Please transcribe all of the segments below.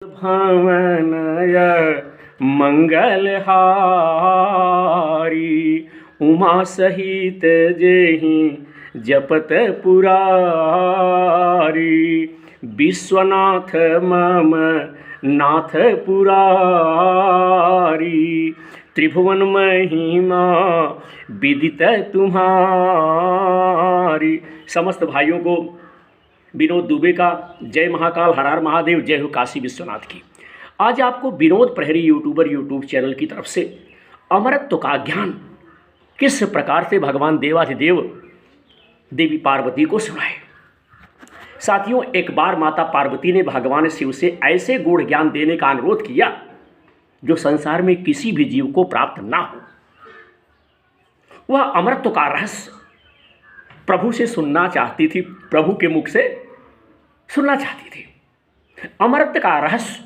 भावनय मंगलहारी उमा सहित जेहि जपत पुरारी विश्वनाथ मम नाथ पुरारी त्रिभुवन महिमा विदित तुम्हारी। समस्त भाइयों को विनोद दुबे का जय महाकाल, हर हर महादेव, जय हो काशी विश्वनाथ की। आज आपको विनोद प्रहरी यूट्यूब चैनल की तरफ से अमरत्व का ज्ञान किस प्रकार से भगवान देवाधिदेव देवी पार्वती को सुनाए। साथियों, एक बार माता पार्वती ने भगवान शिव से ऐसे गूढ़ ज्ञान देने का अनुरोध किया जो संसार में किसी भी जीव को प्राप्त ना हो। वह अमरत्व का रहस्य प्रभु से सुनना चाहती थी, प्रभु के मुख से सुनना चाहती थी। अमरत्व का रहस्य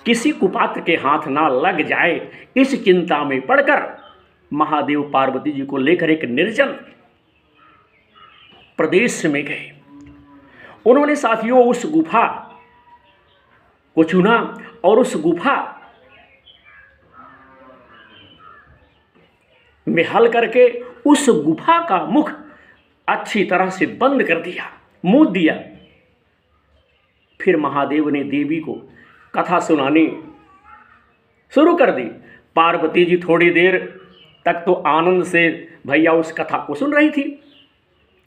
किसी कुपात्र के हाथ ना लग जाए, इस चिंता में पड़कर महादेव पार्वती जी को लेकर एक निर्जन प्रदेश में गए। उन्होंने साथियों उस गुफा को चुना और उस गुफा में हल करके उस गुफा का मुख अच्छी तरह से बंद कर दिया, मूद दिया। फिर महादेव ने देवी को कथा सुनानी शुरू कर दी। पार्वती जी थोड़ी देर तक तो आनंद से भैया उस कथा को सुन रही थी।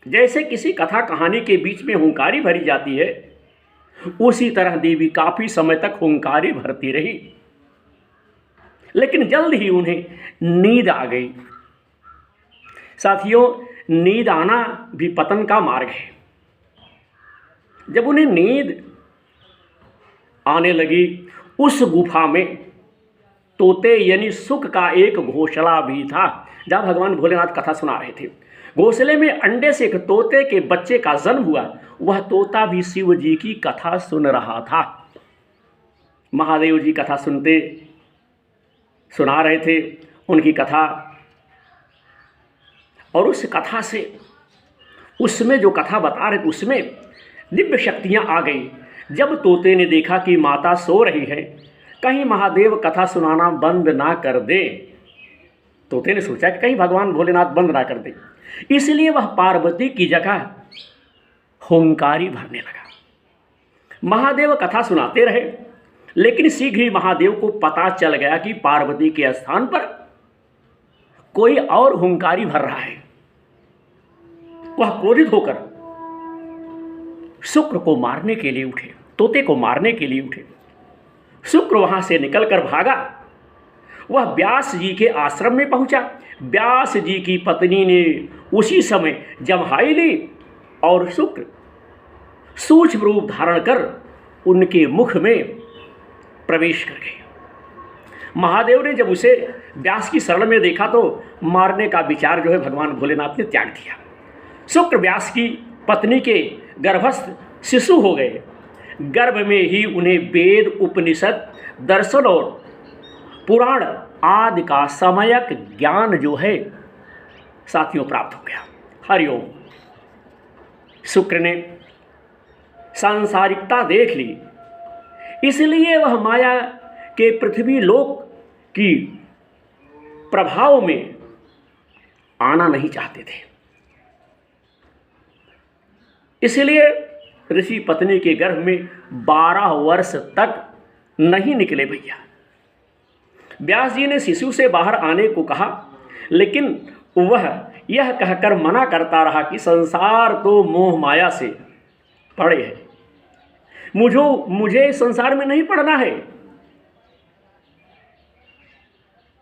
जैसे किसी कथा कहानी के बीच में हुंकारी भरी जाती है, उसी तरह देवी काफी समय तक हुंकारी भरती रही। लेकिन जल्द ही उन्हें नींद आ गई। साथियों, नींद आना भी पतन का मार्ग है। जब उन्हें नींद आने लगी, उस गुफा में तोते यानी सुख का एक घोंसला भी था, जहाँ भगवान भोलेनाथ कथा सुना रहे थे। घोंसले में अंडे से एक तोते के बच्चे का जन्म हुआ। वह तोता भी शिव जी की कथा सुन रहा था। महादेव जी कथा सुना रहे थे उनकी कथा, और उस कथा से, उसमें जो कथा बता रहे थे उसमें दिव्य शक्तियां आ गई। जब तोते ने देखा कि माता सो रही है, कहीं महादेव कथा सुनाना बंद ना कर दे, तोते ने सोचा कि कहीं भगवान भोलेनाथ बंद ना कर दे, इसलिए वह पार्वती की जगह हुंकारी भरने लगा। महादेव कथा सुनाते रहे, लेकिन शीघ्र ही महादेव को पता चल गया कि पार्वती के स्थान पर कोई और हुंकारी भर रहा है। वह क्रोधित होकर शुक्र को मारने के लिए उठे, तोते को मारने के लिए उठे। शुक्र वहां से निकलकर भागा। वह व्यास जी के आश्रम में पहुंचा। व्यास जी की पत्नी ने उसी समय जम्हाई ली और शुक्र सूक्ष्म रूप धारण कर उनके मुख में प्रवेश कर गए। महादेव ने जब उसे व्यास की शरण में देखा तो मारने का विचार जो है भगवान भोलेनाथ ने त्याग दिया। शुक्र व्यास की पत्नी के गर्भस्थ शिशु हो गए। गर्भ में ही उन्हें वेद, उपनिषद, दर्शन और पुराण आदि का सम्यक ज्ञान जो है साथियों प्राप्त हो गया। हरिओम। शुक्र ने सांसारिकता देख ली, इसलिए वह माया के पृथ्वी लोक की प्रभाव में आना नहीं चाहते थे। इसलिए ऋषि पत्नी के गर्भ में 12 वर्ष तक नहीं निकले भैया। व्यास जी ने शिशु से बाहर आने को कहा, लेकिन वह यह कहकर मना करता रहा कि संसार तो मोह माया से पड़े है, मुझे संसार में नहीं पड़ना है।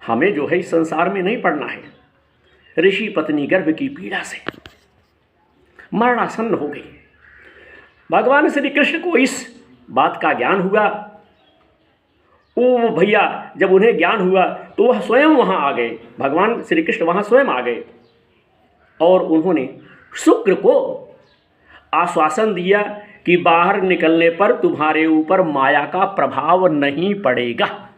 हमें जो है इस संसार में नहीं पड़ना है। ऋषि पत्नी गर्भ की पीड़ा से मरणासन्न हो गई। भगवान श्री कृष्ण को इस बात का ज्ञान हुआ। ओ भैया, जब उन्हें ज्ञान हुआ तो वह स्वयं वहां आ गए। भगवान श्री कृष्ण वहां स्वयं आ गए और उन्होंने शुक्र को आश्वासन दिया कि बाहर निकलने पर तुम्हारे ऊपर माया का प्रभाव नहीं पड़ेगा।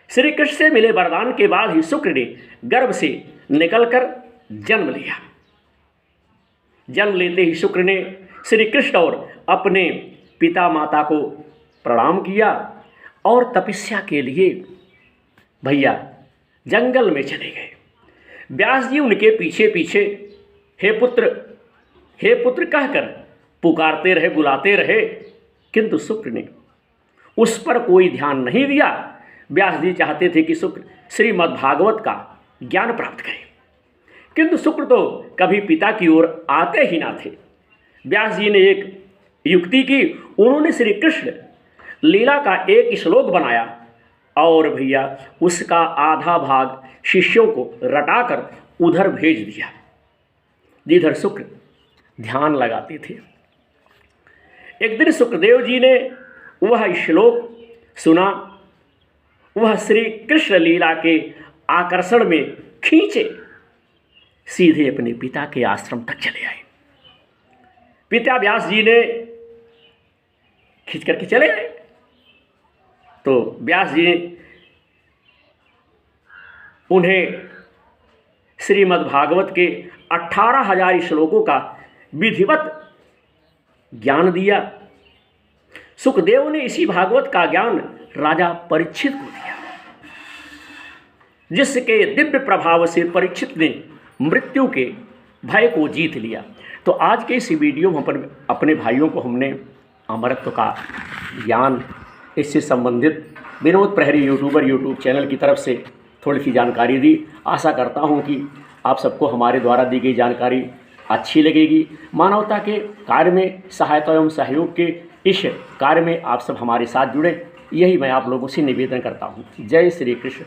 श्री कृष्ण से मिले वरदान के बाद ही शुक्र ने गर्भ से निकलकर जन्म लिया। जन्म लेते ही शुक्र ने श्री कृष्ण और अपने पिता माता को प्रणाम किया और तपस्या के लिए भैया जंगल में चले गए। व्यास जी उनके पीछे पीछे हे पुत्र कहकर पुकारते रहे, बुलाते रहे, किंतु शुक्र ने उस पर कोई ध्यान नहीं दिया। व्यास जी चाहते थे कि शुक्र श्रीमद् भागवत का ज्ञान प्राप्त करें, किंतु शुक्र तो कभी पिता की ओर आते ही ना थे। व्यास जी ने एक युक्ति की, उन्होंने श्री कृष्ण लीला का एक श्लोक बनाया और भैया उसका आधा भाग शिष्यों को रटाकर उधर भेज दिया जिधर शुक्र ध्यान लगाते थे। एक दिन सुखदेव जी ने वह श्लोक सुना, वह श्री कृष्ण लीला के आकर्षण में खींचे सीधे अपने पिता के आश्रम तक चले आए। पिता व्यास जी ने खींच करके चले गए तो व्यास जी ने उन्हें श्रीमद् भागवत के 18,000 श्लोकों का विधिवत ज्ञान दिया। सुखदेव ने इसी भागवत का ज्ञान राजा परीक्षित को दिया, जिसके दिव्य प्रभाव से परीक्षित ने मृत्यु के भय को जीत लिया। तो आज के इस वीडियो में अपने भाइयों को हमने अमरत्व का ज्ञान, इससे संबंधित विनोद प्रहरी यूट्यूब चैनल की तरफ से थोड़ी सी जानकारी दी। आशा करता हूं कि आप सबको हमारे द्वारा दी गई जानकारी अच्छी लगेगी। मानवता के कार्य में सहायता एवं सहयोग के इस कार्य में आप सब हमारे साथ जुड़े, यही मैं आप लोगों से निवेदन करता हूं। जय श्री कृष्ण।